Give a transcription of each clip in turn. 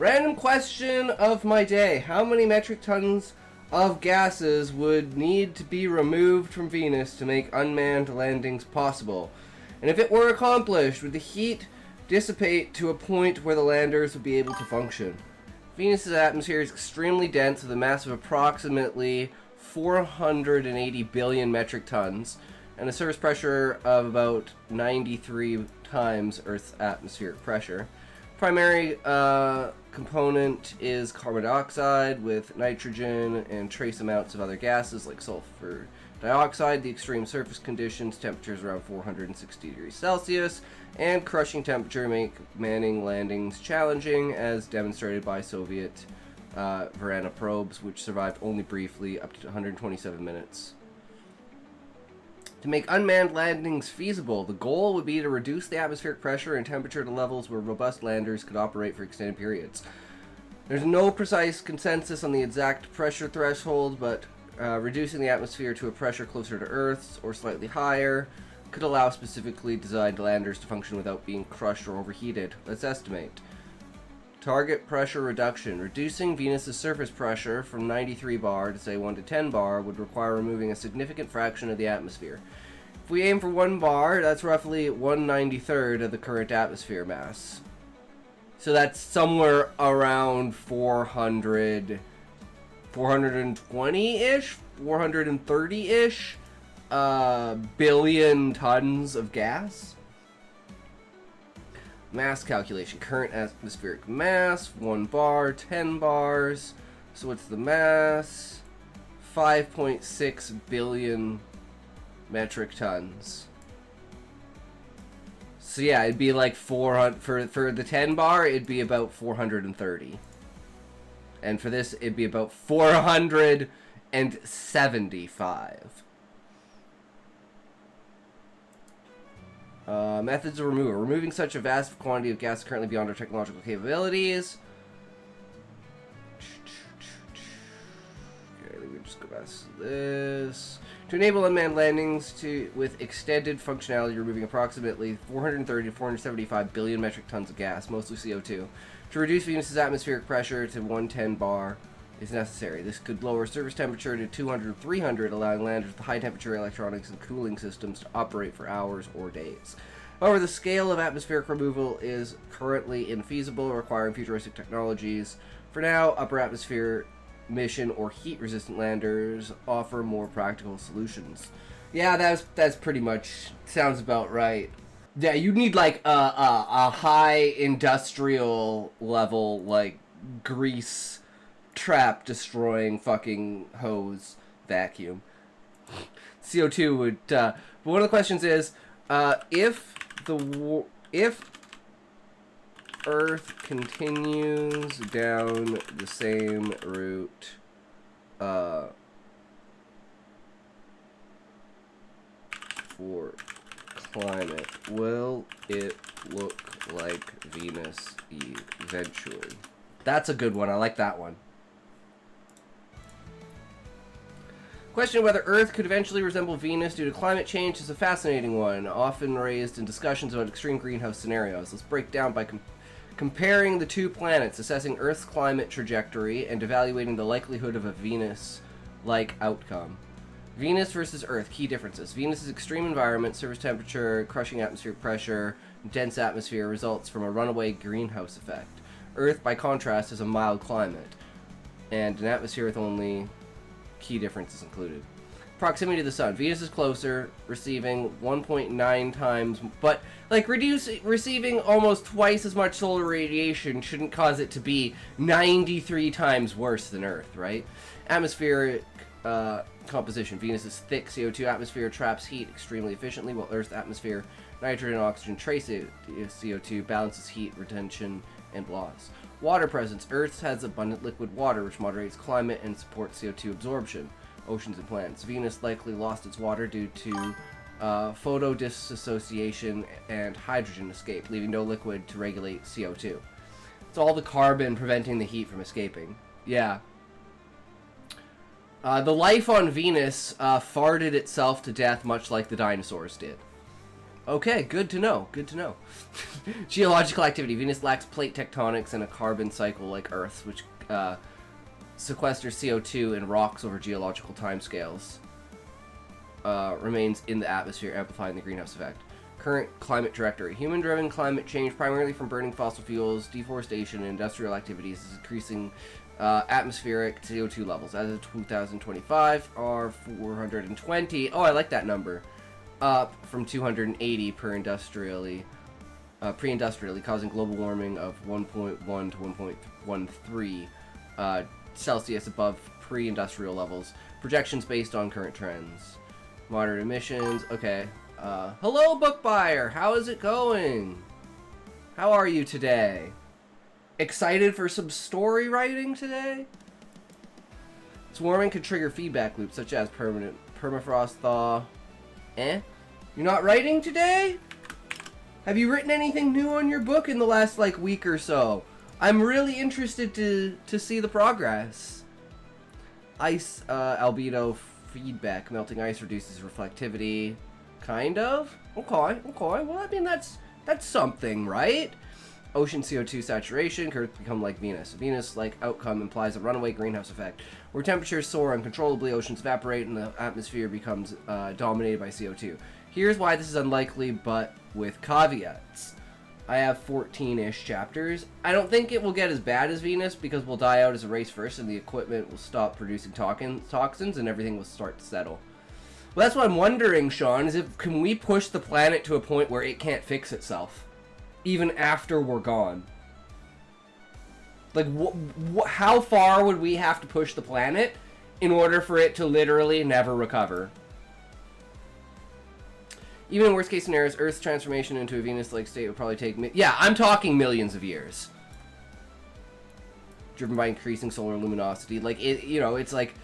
Random question of my day. How many metric tons of gases would need to be removed from Venus to make unmanned landings possible? And if it were accomplished, would the heat dissipate to a point where the landers would be able to function? Venus's atmosphere is extremely dense with a mass of approximately 480 billion metric tons and a surface pressure of about 93 times Earth's atmospheric pressure. Primary component is carbon dioxide with nitrogen and trace amounts of other gases like sulfur dioxide. The extreme surface conditions, temperatures around 460 degrees Celsius, and crushing temperature make manning landings challenging, as demonstrated by Soviet Varana probes, which survived only briefly, up to 127 minutes. To make unmanned landings feasible, the goal would be to reduce the atmospheric pressure and temperature to levels where robust landers could operate for extended periods. There's no precise consensus on the exact pressure threshold, but reducing the atmosphere to a pressure closer to Earth's or slightly higher could allow specifically designed landers to function without being crushed or overheated. Let's estimate. Target pressure reduction. Reducing Venus's surface pressure from 93 bar to say 1 to 10 bar would require removing a significant fraction of the atmosphere. If we aim for 1 bar, that's roughly 1/93rd of the current atmosphere mass. So that's somewhere around 420-ish, 430-ish billion tons of gas. Mass calculation. Current atmospheric mass, 1 bar, 10 bars. So what's the mass? 5.6 billion metric tons. So yeah, it'd be like 400, for the 10 bar, it'd be about 430. And for this, it'd be about 475. Methods of removal. Removing such a vast quantity of gas is currently beyond our technological capabilities. Okay, let me just go past this. To enable unmanned landings with extended functionality, removing approximately 430 to 475 billion metric tons of gas, mostly CO2. To reduce Venus's atmospheric pressure to 110 bar is necessary. This could lower surface temperature to 200 300, allowing landers with high temperature electronics and cooling systems to operate for hours or days. However, the scale of atmospheric removal is currently infeasible, requiring futuristic technologies. For now, upper atmosphere mission or heat-resistant landers offer more practical solutions. Yeah, that's pretty much sounds about right. Yeah, you'd need like a high industrial level, like grease trap destroying fucking hose vacuum. CO2 would but one of the questions is if Earth continues down the same route for climate, will it look like Venus eventually? That's a good one. I like that one. Question of whether Earth could eventually resemble Venus due to climate change is a fascinating one, often raised in discussions about extreme greenhouse scenarios. Let's break down by comparing the two planets, assessing Earth's climate trajectory, and evaluating the likelihood of a Venus-like outcome. Venus versus Earth, key differences. Venus's extreme environment, surface temperature, crushing atmospheric pressure, dense atmosphere results from a runaway greenhouse effect. Earth, by contrast, has a mild climate, and an atmosphere with only key differences included. Proximity to the sun. Venus is closer, receiving 1.9 times, but like receiving almost twice as much solar radiation shouldn't cause it to be 93 times worse than Earth, right? Atmospheric composition. Venus's thick CO2 atmosphere traps heat extremely efficiently, while Earth's atmosphere, nitrogen and oxygen trace CO2, balances heat retention and loss. Water presence. Earth has abundant liquid water, which moderates climate and supports CO2 absorption. Oceans and plants. Venus likely lost its water due to photodissociation and hydrogen escape, leaving no liquid to regulate CO2. It's all the carbon preventing the heat from escaping. Yeah. The life on Venus farted itself to death, much like the dinosaurs did. Okay, good to know. Good to know. Geological activity. Venus lacks plate tectonics and a carbon cycle like Earth, which sequesters CO2 in rocks over geological timescales. Remains in the atmosphere, amplifying the greenhouse effect. Current climate trajectory. Human-driven climate change, primarily from burning fossil fuels, deforestation, and industrial activities, is increasing atmospheric CO2 levels. As of 2025, are 420. Oh, I like that number. Up from 280 pre-industrially, causing global warming of 1.1 to 1.13 Celsius above pre-industrial levels. Projections based on current trends. Moderate emissions. Okay. Hello, book buyer. How is it going? How are you today? Excited for some story writing today? This warming could trigger feedback loops such as permanent permafrost thaw. You're not writing today? Have you written anything new on your book in the last, like, week or so? I'm really interested to see the progress. Ice, albedo feedback. Melting ice reduces reflectivity. Kind of? Okay. Well, I mean, that's something, right? Ocean CO2 saturation could become like Venus. Venus-like outcome implies a runaway greenhouse effect, where temperatures soar uncontrollably, oceans evaporate, and the atmosphere becomes dominated by CO2. Here's why this is unlikely, but with caveats. I have 14-ish chapters. I don't think it will get as bad as Venus, because we'll die out as a race first, and the equipment will stop producing toxins, and everything will start to settle. Well, that's what I'm wondering, Sean, is can we push the planet to a point where it can't fix itself? Even after we're gone. Like, how far would we have to push the planet in order for it to literally never recover? Even in worst case scenarios, Earth's transformation into a Venus-like state would probably take... Yeah, I'm talking millions of years. Driven by increasing solar luminosity. Like, it's like...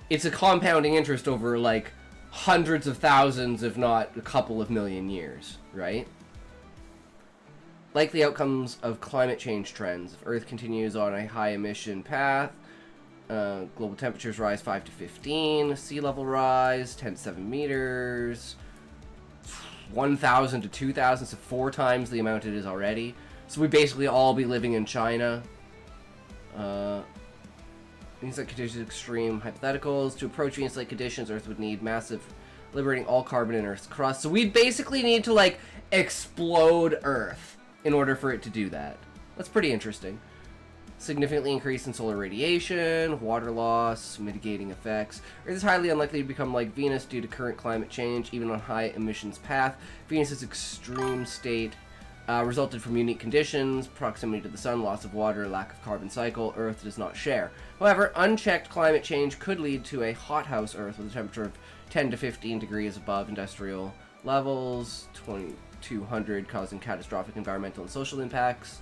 It's a compounding interest over, like, hundreds of thousands, if not a couple of million years, right? Likely outcomes of climate change trends. If Earth continues on a high emission path, global temperatures rise 5 to 15, sea level rise 10 to 7 meters, 1,000 to 2,000, so 4 times the amount it is already. So we basically all be living in China. Venus-like conditions, extreme hypotheticals. To approach Venus-like conditions, Earth would need massive, liberating all carbon in Earth's crust. So we basically need to, like, explode Earth in order for it to do that. That's pretty interesting. Significantly increase in solar radiation, water loss, mitigating effects. Earth is highly unlikely to become like Venus due to current climate change, even on high emissions path. Venus's extreme state resulted from unique conditions, proximity to the sun, loss of water, lack of carbon cycle. Earth does not share. However, unchecked climate change could lead to a hothouse Earth with a temperature of 10 to 15 degrees above industrial levels, 2200, causing catastrophic environmental and social impacts.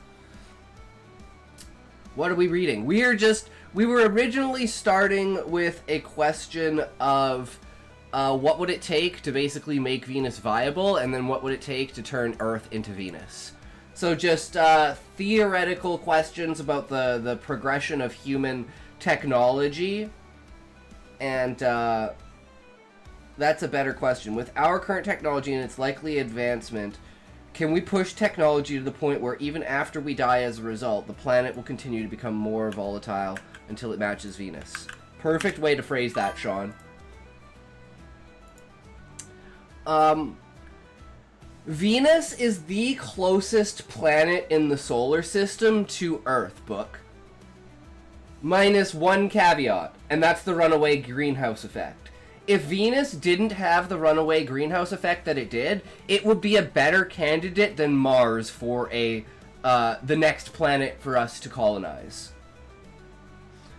What are we reading? We were originally starting with a question of what would it take to basically make Venus viable, and then what would it take to turn Earth into Venus. So just theoretical questions about the progression of human technology, and that's a better question. With our current technology and its likely advancement, can we push technology to the point where even after we die as a result, the planet will continue to become more volatile until it matches Venus? Perfect way to phrase that, Sean. Venus is the closest planet in the solar system to Earth, book. Minus one caveat, and that's the runaway greenhouse effect. If Venus didn't have the runaway greenhouse effect that it did, it would be a better candidate than Mars for the next planet for us to colonize.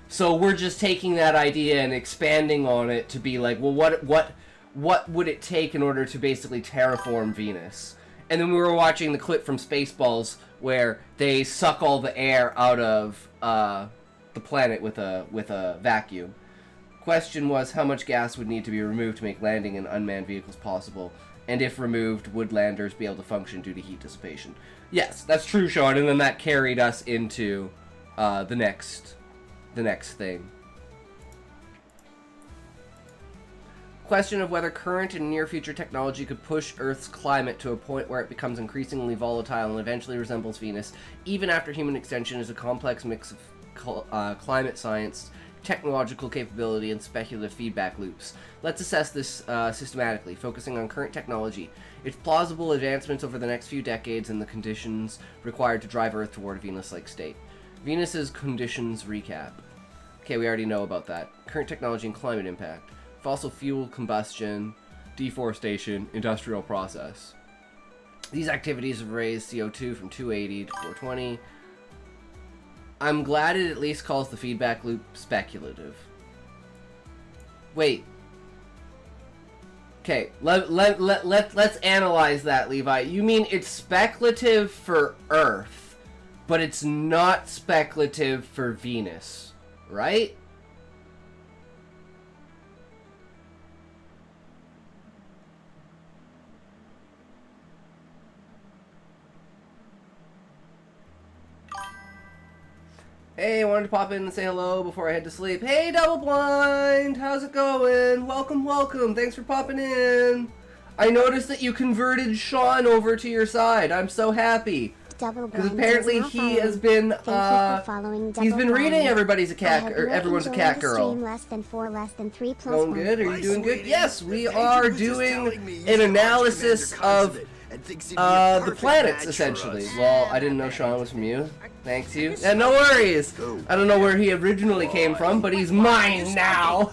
So we're just taking that idea and expanding on it to be like, well, what would it take in order to basically terraform Venus? And then we were watching the clip from Spaceballs where they suck all the air out of the planet with a vacuum. Question was how much gas would need to be removed to make landing in unmanned vehicles possible, and if removed, would landers be able to function due to heat dissipation? Yes, that's true, Sean, and then that carried us into the next thing. Question of whether current and near future technology could push Earth's climate to a point where it becomes increasingly volatile and eventually resembles Venus, even after human extension, is a complex mix of climate science, technological capability, and speculative feedback loops. Let's assess this systematically, focusing on current technology, its plausible advancements over the next few decades, and the conditions required to drive Earth toward a Venus-like state. Venus's conditions recap. Okay, we already know about that. Current technology and climate impact. Fossil fuel combustion, deforestation, industrial process. These activities have raised CO2 from 280 to 420. I'm glad it at least calls the feedback loop speculative. Wait. Okay, let's analyze that, Levi. You mean it's speculative for Earth, but it's not speculative for Venus, right? Hey, I wanted to pop in and say hello before I head to sleep. Hey, Double Blind! How's it going? Welcome, welcome. Thanks for popping in. I noticed that you converted Sean over to your side. I'm so happy. Because apparently he has been, he's been reading Everybody's a Cat, or Everyone's a Cat Girl. Going good? Are you doing good? Yes, we are doing an analysis of the planets, essentially. Well, I didn't know Sean was from you. Thanks you. Yeah, no worries. I don't know where he originally came from, but he's mine now.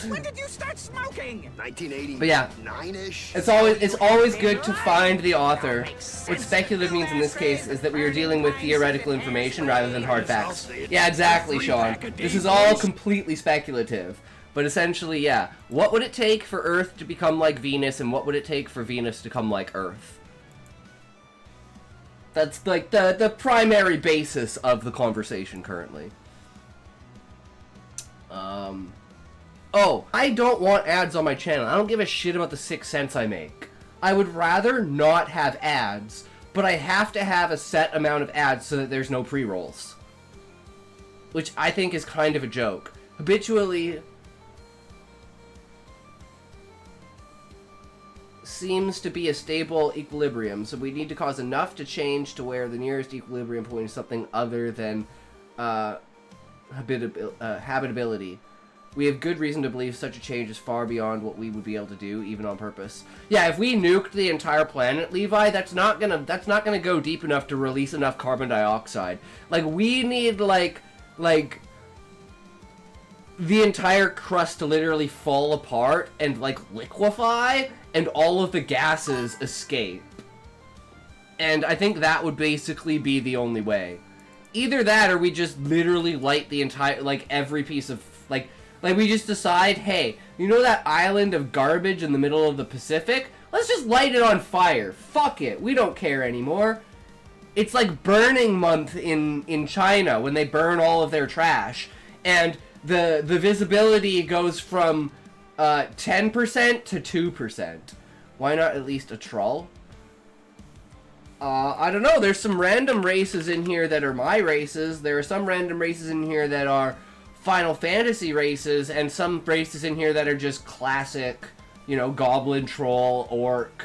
When did you start smoking? 1980. But yeah, it's always good to find the author. What speculative means in this case is that we are dealing with theoretical information rather than hard facts. Yeah, exactly, Sean. This is all completely speculative. But essentially, yeah, what would it take for Earth to become like Venus, and what would it take for Venus to come like Earth? That's like the primary basis of the conversation currently. Oh, I don't want ads on my channel. I don't give a shit about the 6 cents I make. I would rather not have ads, but I have to have a set amount of ads so that there's no pre-rolls. Which I think is kind of a joke. Habitually seems to be a stable equilibrium, so we need to cause enough to change to where the nearest equilibrium point is something other than habitability. We have good reason to believe such a change is far beyond what we would be able to do, even on purpose. Yeah, if we nuked the entire planet, Levi, that's not gonna go deep enough to release enough carbon dioxide. Like, we need like the entire crust to literally fall apart and like liquefy, and all of the gases escape. And I think that would basically be the only way. Either that, or we just literally light the entire, like, every piece of, like we just decide, hey, you know that island of garbage in the middle of the Pacific? Let's just light it on fire. Fuck it. We don't care anymore. It's like Burning Month in China when they burn all of their trash. And the visibility goes from 10% to 2%. Why not at least a troll? I don't know. There's some random races in here that are my races. There are some random races in here that are Final Fantasy races, and some races in here that are just classic, you know, goblin, troll, orc,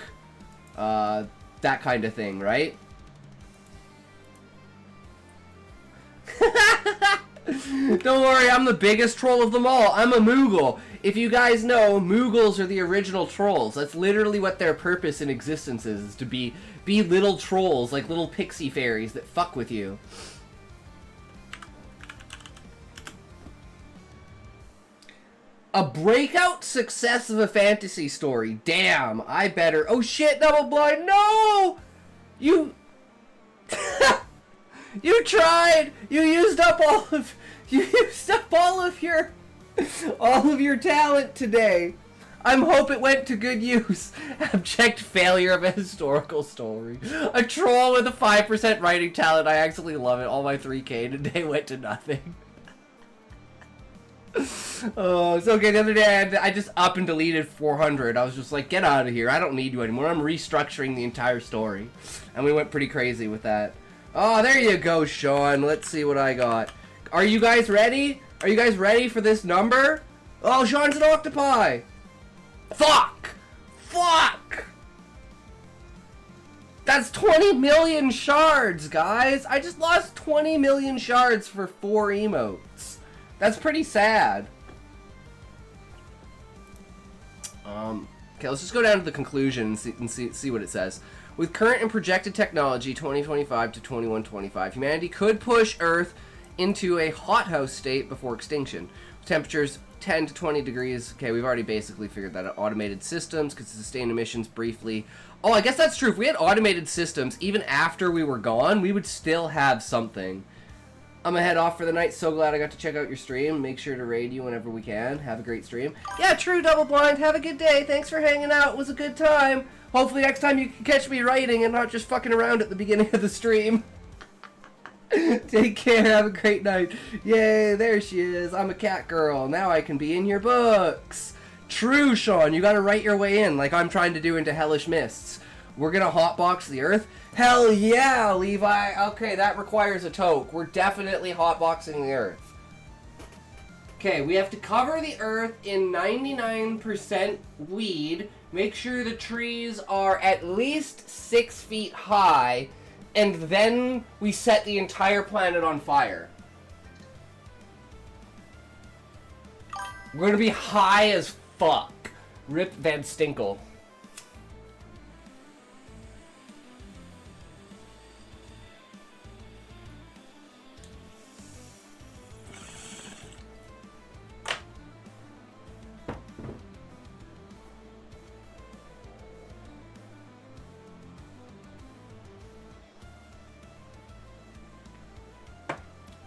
that kind of thing, right? Don't worry, I'm the biggest troll of them all. I'm a Moogle. If you guys know, Moogles are the original trolls. That's literally what their purpose in existence is to be little trolls, like little pixie fairies that fuck with you. A breakout success of a fantasy story. Damn, I better... Oh shit, Double Blind, no! You... You tried! You used up all of... You used up all of your talent today. I hope it went to good use. Abject failure of a historical story. A troll with a 5% writing talent. I actually love it. All my 3K today went to nothing. Oh, it's okay. The other day I just up and deleted 400. I was just like, get out of here. I don't need you anymore. I'm restructuring the entire story. And we went pretty crazy with that. Oh, there you go, Sean. Let's see what I got. Are you guys ready? Are you guys ready for this number? Oh, Sean's an octopi! Fuck! Fuck! That's 20 million shards, guys! I just lost 20 million shards for 4 emotes. That's pretty sad. Okay, let's just go down to the conclusion and see what it says. With current and projected technology, 2025 to 2125, humanity could push Earth into a hothouse state before extinction. Temperatures 10 to 20 degrees. Okay, we've already basically figured that out. Automated systems could sustain emissions briefly. Oh, I guess that's true. If we had automated systems, even after we were gone, we would still have something. I'm gonna head off for the night. So glad I got to check out your stream. Make sure to raid you whenever we can. Have a great stream. Yeah, true, Double Blind. Have a good day. Thanks for hanging out. It was a good time. Hopefully next time you can catch me writing and not just fucking around at the beginning of the stream. Take care. Have a great night. Yay, there she is. I'm a cat girl. Now I can be in your books. True, Sean. You gotta write your way in like I'm trying to do into Hellish Mists. We're gonna hotbox the Earth? Hell yeah, Levi. Okay, that requires a toke. We're definitely hotboxing the Earth. Okay, we have to cover the Earth in 99% weed. Make sure the trees are at least 6 feet high. And then we set the entire planet on fire. We're gonna be high as fuck. Rip Van Stinkle.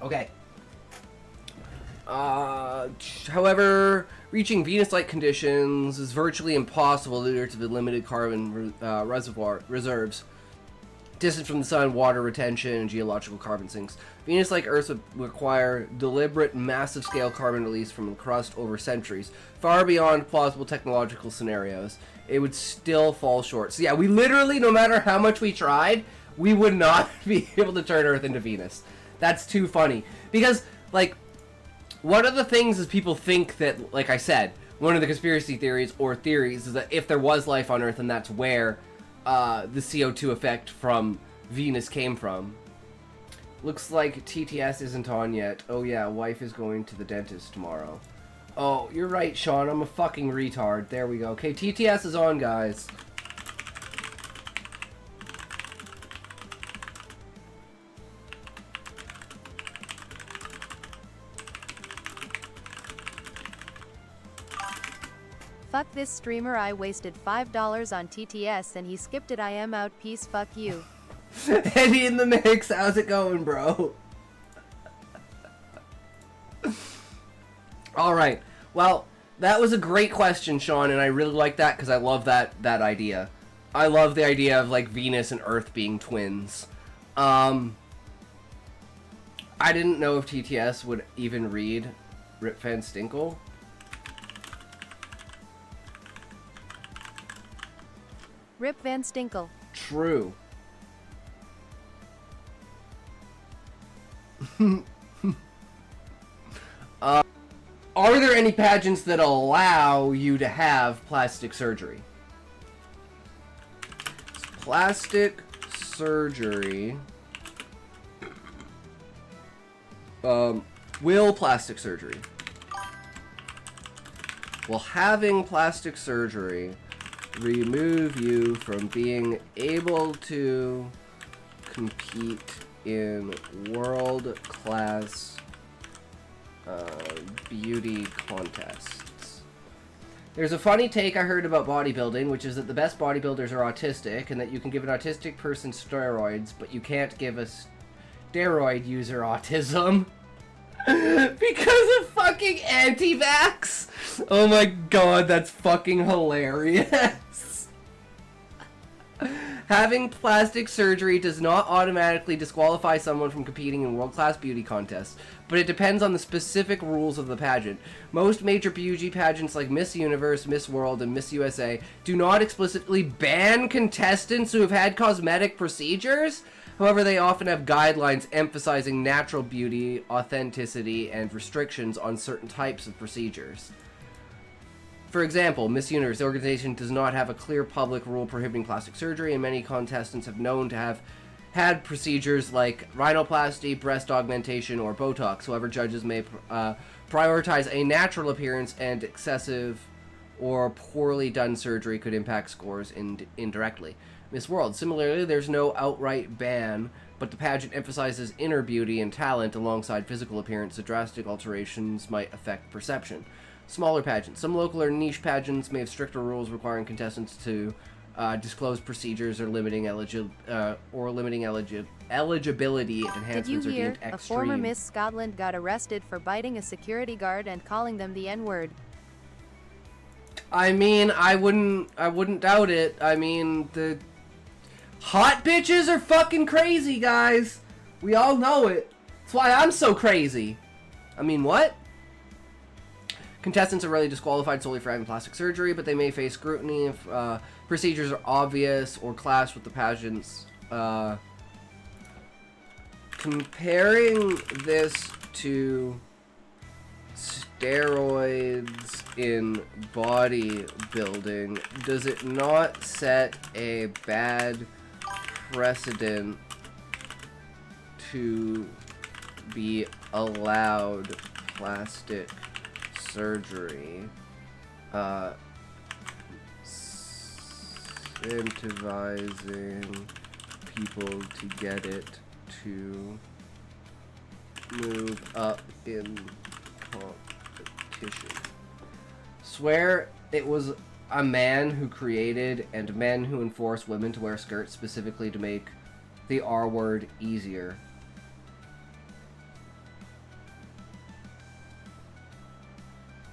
Okay. However, reaching Venus-like conditions is virtually impossible due to the limited carbon reserves, distance from the sun, water retention, and geological carbon sinks. Venus-like Earth would require deliberate, massive-scale carbon release from the crust over centuries, far beyond plausible technological scenarios. It would still fall short. So yeah, we literally, no matter how much we tried, we would not be able to turn Earth into Venus. That's too funny. Because, like, one of the things is people think that, like I said, one of the conspiracy theories or theories is that if there was life on Earth, and that's where the CO2 effect from Venus came from. Looks like TTS isn't on yet. Oh yeah, wife is going to the dentist tomorrow. Oh, you're right, Sean. I'm a fucking retard. There we go. Okay, TTS is on, guys. Fuck this streamer, I wasted $5 on TTS and he skipped it. I am out, peace, fuck you. Eddie in the mix, how's it going, bro? Alright, well, that was a great question, Sean, and I really like that because I love that idea. I love the idea of, like, Venus and Earth being twins. I didn't know if TTS would even read Rip Van Stinkle. Rip Van Stinkle. True. Are there any pageants that allow you to have plastic surgery? Plastic surgery. Will plastic surgery? Will having plastic surgery remove you from being able to compete in world-class beauty contests? There's a funny take I heard about bodybuilding, which is that the best bodybuilders are autistic, and that you can give an autistic person steroids, but you can't give a steroid user autism. Because of fucking anti-vax? Oh my god, that's fucking hilarious. Having plastic surgery does not automatically disqualify someone from competing in world-class beauty contests, but it depends on the specific rules of the pageant. Most major beauty pageants like Miss Universe, Miss World, and Miss USA do not explicitly ban contestants who have had cosmetic procedures. However, they often have guidelines emphasizing natural beauty, authenticity, and restrictions on certain types of procedures. For example, Miss Universe, the organization does not have a clear public rule prohibiting plastic surgery, and many contestants have known to have had procedures like rhinoplasty, breast augmentation, or Botox. However, judges may prioritize a natural appearance, and excessive or poorly done surgery could impact scores indirectly. Miss World, similarly, there's no outright ban, but the pageant emphasizes inner beauty and talent alongside physical appearance, so drastic alterations might affect perception. Smaller pageants. Some local or niche pageants may have stricter rules requiring contestants to disclose procedures or limiting eligibility if enhancements Did you are hear? deemed extreme. A former Miss Scotland got arrested for biting a security guard and calling them the N-word. I mean, I wouldn't doubt it. I mean, the hot bitches are fucking crazy, guys. We all know it. That's why I'm so crazy. I mean, what? Contestants are rarely disqualified solely for having plastic surgery, but they may face scrutiny if procedures are obvious or clash with the pageants. Comparing this to steroids in bodybuilding, does it not set a bad precedent to be allowed plastic surgery, incentivizing people to get it to move up in competition? Swear it was a man who created and men who enforce women to wear skirts specifically to make the R word easier.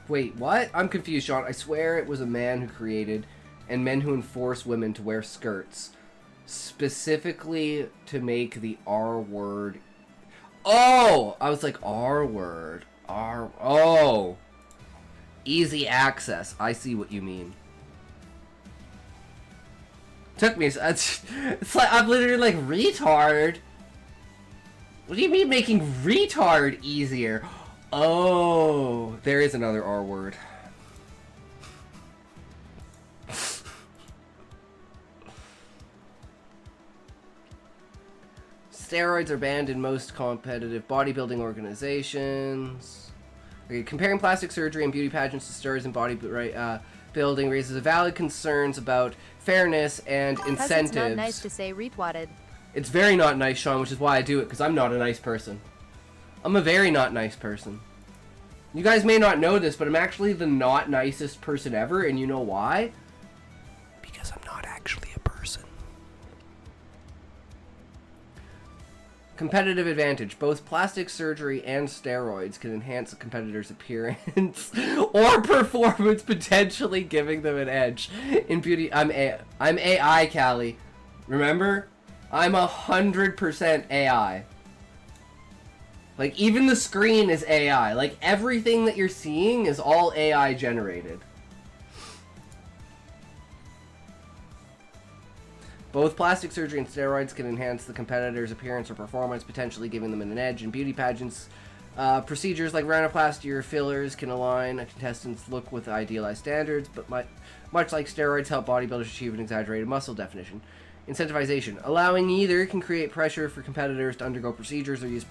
Wait, what? I'm confused, Sean. I swear it was a man who created and men who enforce women to wear skirts specifically to make the R word. Oh! I was like, R word. Oh. Easy access. I see what you mean. Took me. It's like, I'm literally like, retard? What do you mean making retard easier? Oh, there is another R word. Steroids are banned in most competitive bodybuilding organizations. Okay, comparing plastic surgery and beauty pageants to steroids in bodybuilding raises valid concerns about fairness and incentives. It's not nice to say retwatted. It's very not nice, Sean, which is why I do it, because I'm not a nice person. I'm a very not nice person. You guys may not know this, but I'm actually the not nicest person ever, and you know why? Because I'm not actually a person. Competitive advantage. Both plastic surgery and steroids can enhance a competitor's appearance or performance, potentially giving them an edge. In beauty, I'm AI, Callie. Remember? I'm 100% AI. Like, even the screen is AI. Like, everything that you're seeing is all AI generated. Both plastic surgery and steroids can enhance the competitor's appearance or performance, potentially giving them an edge. In beauty pageants, procedures like rhinoplasty or fillers can align a contestant's look with idealized standards, but much like steroids help bodybuilders achieve an exaggerated muscle definition. Incentivization. Allowing either can create pressure for competitors to undergo procedures or use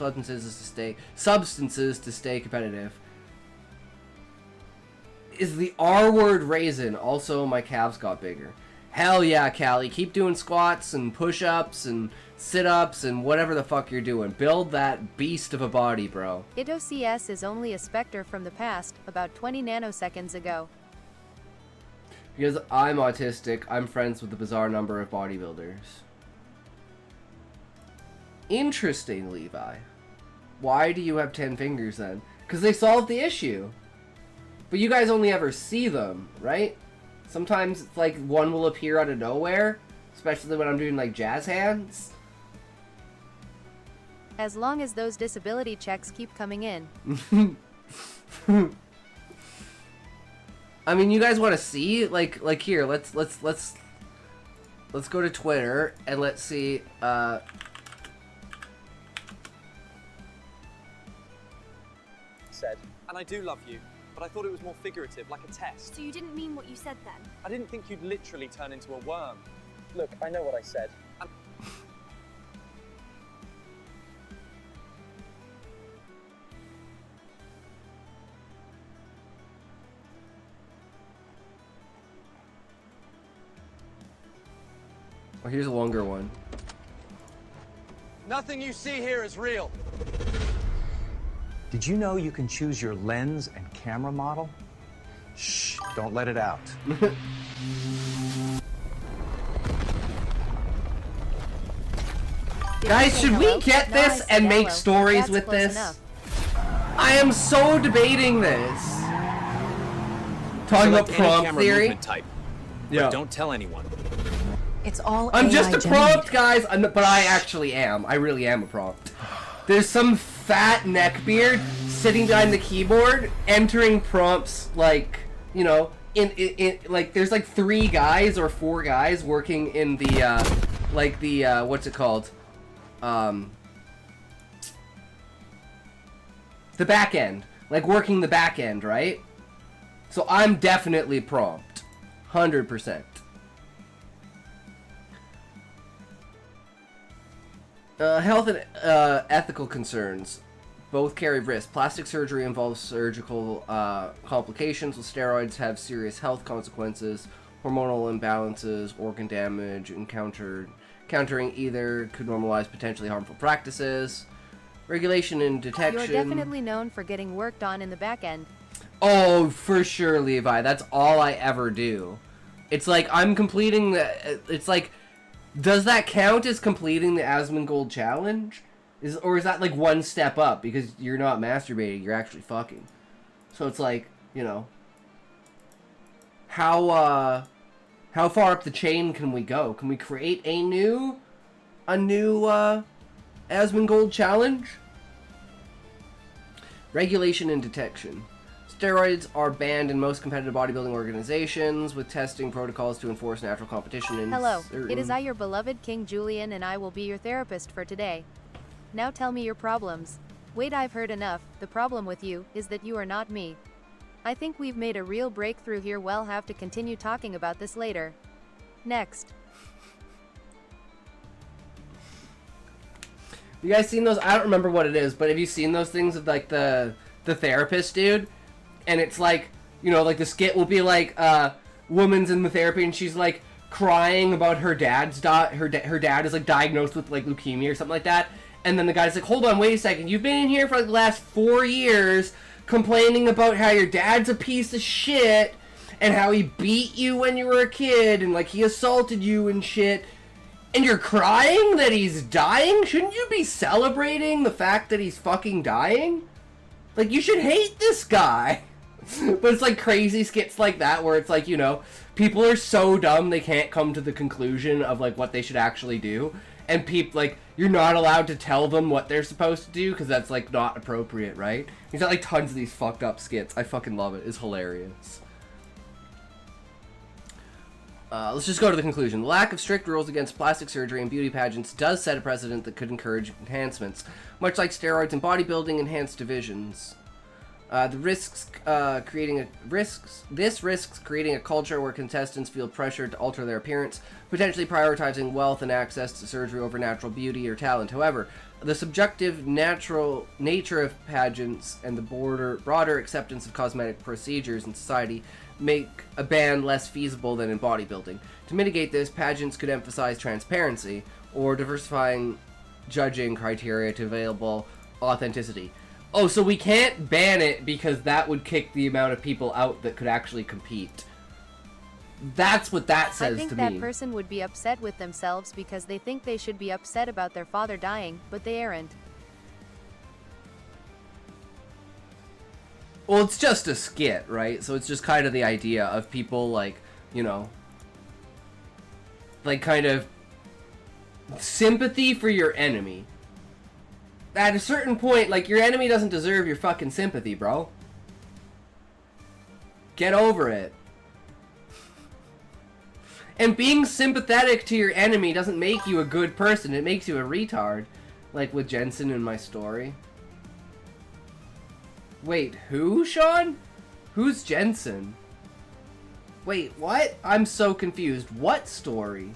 substances to stay competitive. Is the R word raisin? Also, my calves got bigger. Hell yeah, Callie. Keep doing squats and push-ups and sit-ups and whatever the fuck you're doing. Build that beast of a body, bro. Ito CS is only a specter from the past, about 20 nanoseconds ago. Because I'm autistic, I'm friends with a bizarre number of bodybuilders. Interesting, Levi. Why do you have 10 fingers then? Because they solved the issue. But you guys only ever see them, right? Sometimes it's like one will appear out of nowhere, especially when I'm doing like jazz hands. As long as those disability checks keep coming in. I mean, you guys want to see like here? Let's go to Twitter and let's see. Said, and I do love you, but I thought it was more figurative, like a test. So you didn't mean what you said then? I didn't think you'd literally turn into a worm. Look, I know what I said. Oh, here's a longer one. Nothing you see here is real. Did you know you can choose your lens and camera model? Shh, don't let it out. Guys, should we Hello? get No, I this said and make hello. stories That's with close this? enough. I am so debating this. Talking about prompt theory. Type. Yeah. Don't tell anyone. It's all I'm AI just a generated. prompt, guys. But I actually am. I really am a prompt. There's some fat neckbeard sitting behind the keyboard, entering prompts like, you know, in like there's like 3 guys or 4 guys working in the like the what's it called? The back end. Like working the back end, right? So I'm definitely prompt. 100%. Health and ethical concerns both carry risk. Plastic surgery involves surgical complications, while steroids have serious health consequences. Hormonal imbalances, organ damage, countering either could normalize potentially harmful practices. Regulation and detection. You're definitely known for getting worked on in the back end. Oh, for sure, Levi. That's all I ever do. It's like I'm completing the. It's like. Does that count as completing the Asmongold challenge? Or is that like one step up? Because you're not masturbating, you're actually fucking. So it's like, you know. How far up the chain can we go? Can we create a new Asmongold challenge? Regulation and detection. Steroids are banned in most competitive bodybuilding organizations, with testing protocols to enforce natural competition in Hello, certain... it is I, your beloved King Julian, and I will be your therapist for today. Now tell me your problems. Wait, I've heard enough. The problem with you is that you are not me. I think we've made a real breakthrough here. We'll have to continue talking about this later. Next. You guys seen those? I don't remember what it is, but have you seen those things of like the therapist dude? And it's like, you know, like the skit will be like, woman's in the therapy and she's like crying about her dad's her dad is like diagnosed with like leukemia or something like that. And then the guy's like, hold on, wait a second. You've been in here for like the last 4 years complaining about how your dad's a piece of shit and how he beat you when you were a kid and like he assaulted you and shit. And you're crying that he's dying? Shouldn't you be celebrating the fact that he's fucking dying? Like, you should hate this guy. But it's like crazy skits like that where it's like, you know, people are so dumb they can't come to the conclusion of like what they should actually do. And people, like, you're not allowed to tell them what they're supposed to do because that's like not appropriate, right? He's got like tons of these fucked up skits. I fucking love it. It's hilarious. Let's just go to the conclusion. The lack of strict rules against plastic surgery and beauty pageants does set a precedent that could encourage enhancements, much like steroids and bodybuilding enhanced divisions. This risks creating a culture where contestants feel pressured to alter their appearance, potentially prioritizing wealth and access to surgery over natural beauty or talent. However, the subjective natural nature of pageants and the broader acceptance of cosmetic procedures in society make a ban less feasible than in bodybuilding. To mitigate this, pageants could emphasize transparency or diversifying judging criteria to available authenticity. Oh, so we can't ban it because that would kick the amount of people out that could actually compete. That's what that says to me. I think that person would be upset with themselves because they think they should be upset about their father dying, but they aren't. Well, it's just a skit, right? So it's just kind of the idea of people, like, you know, like, kind of sympathy for your enemy. At a certain point, like, your enemy doesn't deserve your fucking sympathy, bro. Get over it. And being sympathetic to your enemy doesn't make you a good person. It makes you a retard. Like with Jensen in my story. Wait, who, Sean? Who's Jensen? Wait, what? I'm so confused. What story?